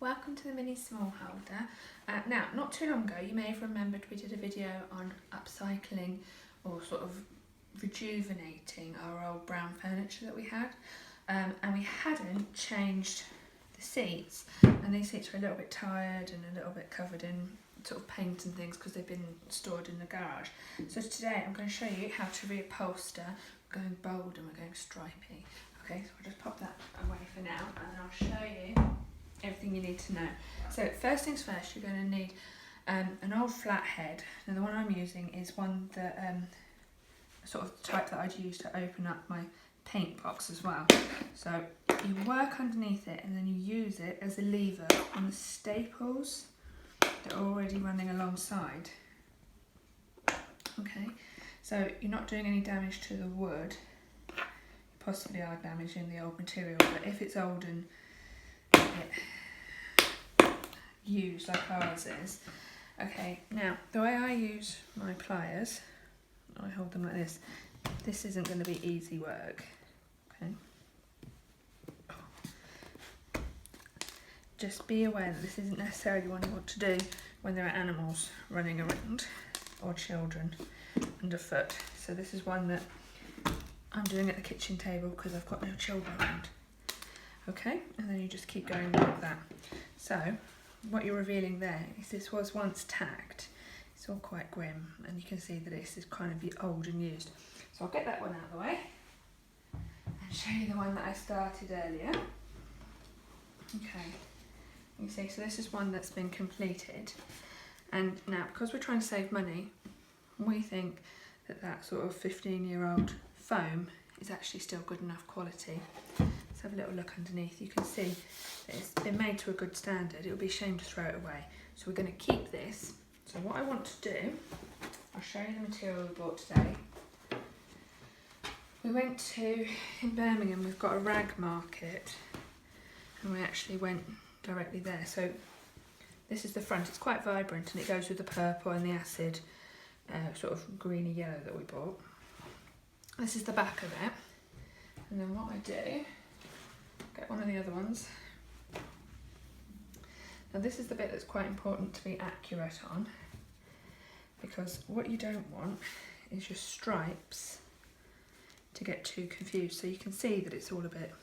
Welcome to the mini small holder. Now, not too long ago, you may have remembered we did a video on upcycling or sort of rejuvenating our old brown furniture that we had, and we hadn't changed the seats, and these seats are a little bit tired and a little bit covered in sort of paint and things because they've been stored in the garage. So today I'm going to show you how to reupholster. We're going bold and we're going stripy. Okay, so I'll just pop that away for now and then I'll show you everything you need to know. So first things first, you're going to need an old flat head. Now the one I'm using is one that sort of type that I'd use to open up my paint box as well. So you work underneath it and then you use it as a lever on the staples that are already running alongside. Okay, so you're not doing any damage to the wood. You possibly are damaging the old material, but if it's old and used like ours is. Okay, now the way I use my pliers, I hold them like this. This isn't going to be easy work. Okay. Just be aware that this isn't necessarily what you want to do when there are animals running around or children underfoot. So this is one that I'm doing at the kitchen table because I've got no children around. Okay, and then you just keep going like that. So what you're revealing there is this was once tacked. It's all quite grim and you can see that this is kind of old and used. So I'll get that one out of the way and show you the one that I started earlier. Okay, you see, so this is one that's been completed, and now because we're trying to save money, we think that that sort of 15-year-old foam is actually still good enough quality. Let's have a little look underneath. You can see that it's been made to a good standard. It would be a shame to throw it away. So we're going to keep this. So what I want to do, I'll show you the material we bought today. We went to, in Birmingham, we've got a rag market, and we actually went directly there. So this is the front. It's quite vibrant and it goes with the purple and the acid sort of greeny yellow that we bought. This is the back of it, and then what I do, get one of the other ones. Now this is the bit that's quite important to be accurate on, because what you don't want is your stripes to get too confused. So you can see that it's all a bit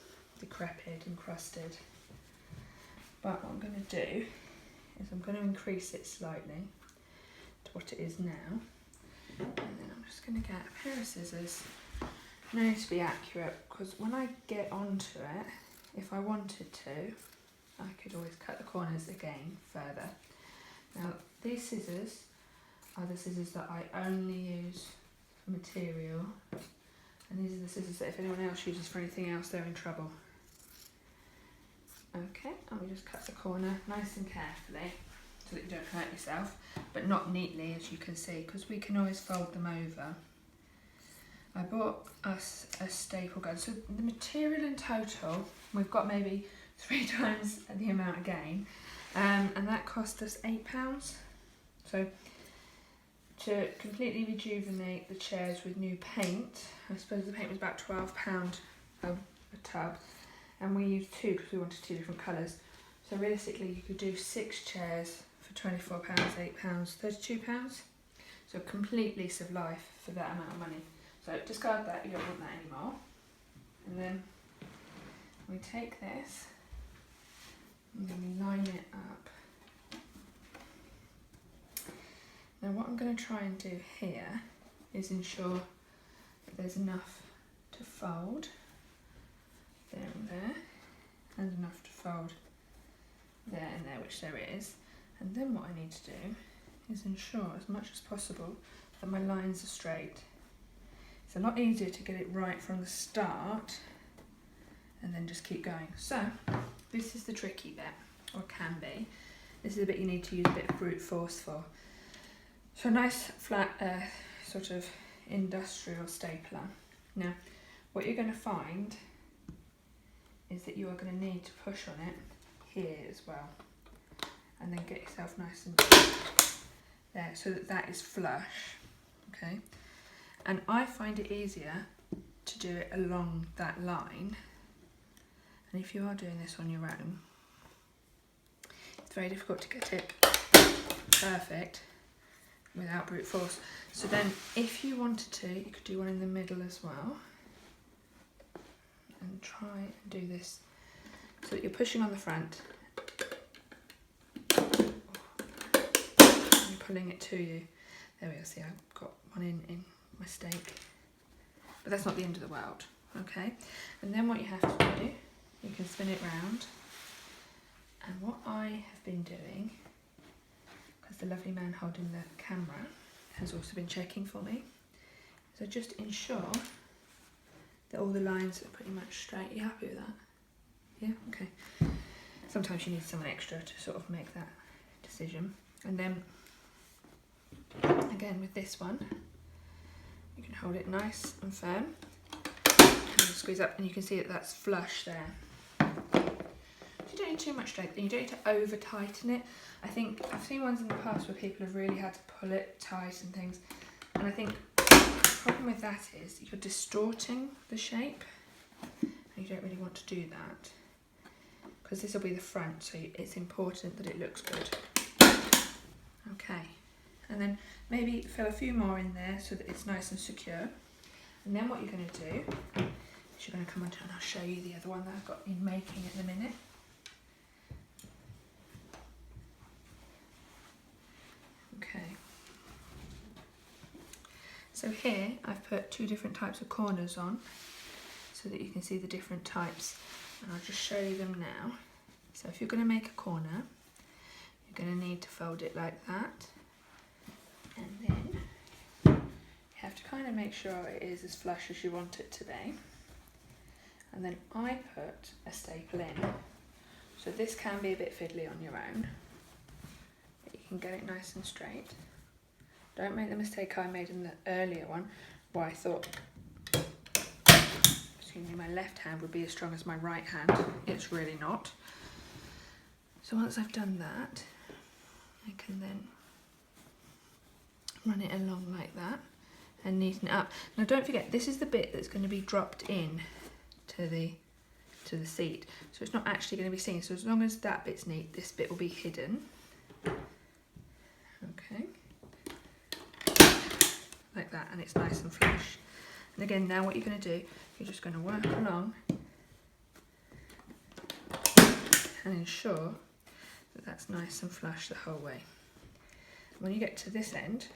decrepit and crusted. But what I'm going to do is I'm going to increase it slightly to what it is now. And then I'm just going to get a pair of scissors. Now to be accurate, because when I get onto it, if I wanted to, I could always cut the corners again further. Now these scissors are the scissors that I only use for material, and these are the scissors that if anyone else uses for anything else, they're in trouble. Okay, and we just cut the corner nice and carefully so that you don't hurt yourself, but not neatly, as you can see, because we can always fold them over. I bought us a staple gun. So the material in total, we've got maybe 3 times the amount again, and that cost us £8. So to completely rejuvenate the chairs with new paint, I suppose the paint was about £12 a tub, and we used 2 because we wanted 2 different colours. So realistically you could do 6 chairs for £24, £8, £32. So a complete lease of life for that amount of money. So discard that, you don't want that anymore. And then we take this and then we line it up. Now what I'm going to try and do here is ensure that there's enough to fold there and there, and enough to fold there and there, which there is. And then what I need to do is ensure as much as possible that my lines are straight. It's a lot easier to get it right from the start and then just keep going. So this is the tricky bit, or can be. This is the bit you need to use a bit of brute force for. So a nice flat sort of industrial stapler. Now what you're going to find is that you are going to need to push on it here as well, and then get yourself nice and there so that that is flush. Okay. And I find it easier to do it along that line. And if you are doing this on your own, It's very difficult to get it perfect without brute force. So then if you wanted to, you could do one in the middle as well. And try and do this so that you're pushing on the front. And you're pulling it to you. There we go, see I've got one in mistake. But that's not the end of the world, okay? And then what you have to do, you can spin it round. And what I have been doing, because the lovely man holding the camera has also been checking for me, so just ensure that all the lines are pretty much straight. Are you happy with that? Yeah, okay. Sometimes you need someone extra to sort of make that decision. And then, again with this one, you can hold it nice and firm and squeeze up, and you can see that that's flush there. You don't need too much strength, and you don't need to over tighten it. I think I've seen ones in the past where people have really had to pull it tight and things, and I think the problem with that is you're distorting the shape, and you don't really want to do that because this will be the front, so it's important that it looks good. Okay, and then maybe fill a few more in there so that it's nice and secure. And then what you're going to do is you're going to come onto, and I'll show you the other one that I've got in making at the minute. Okay. So here I've put two different types of corners on so that you can see the different types, and I'll just show you them now. So if you're going to make a corner, you're going to need to fold it like that, and then you have to kind of make sure it is as flush as you want it to be. And then I put a staple in, so this can be a bit fiddly on your own, but you can get it nice and straight. Don't make the mistake I made in the earlier one, where I thought, excuse me, my left hand would be as strong as my right hand. It's really not. So once I've done that, I can then run it along like that and neaten it up. Now don't forget, this is the bit that's going to be dropped in to the seat, so it's not actually going to be seen. So as long as that bit's neat, this bit will be hidden. Okay. Like that, and it's nice and flush. And again, now what you're going to do, you're just going to work along and ensure that that's nice and flush the whole way. When you get to this end,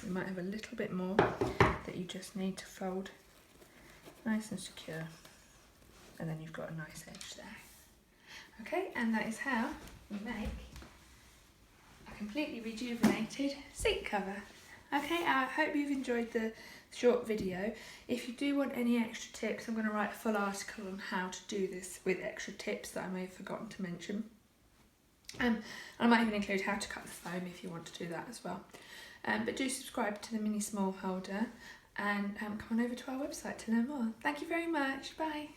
you might have a little bit more that you just need to fold nice and secure, and then you've got a nice edge there. Okay, and that is how we make a completely rejuvenated seat cover. Okay, I hope you've enjoyed the short video. If you do want any extra tips, I'm going to write a full article on how to do this with extra tips that I may have forgotten to mention. I might even include how to cut the foam if you want to do that as well. But do subscribe to the mini small holder, and come on over to our website to learn more. Thank you very much. Bye.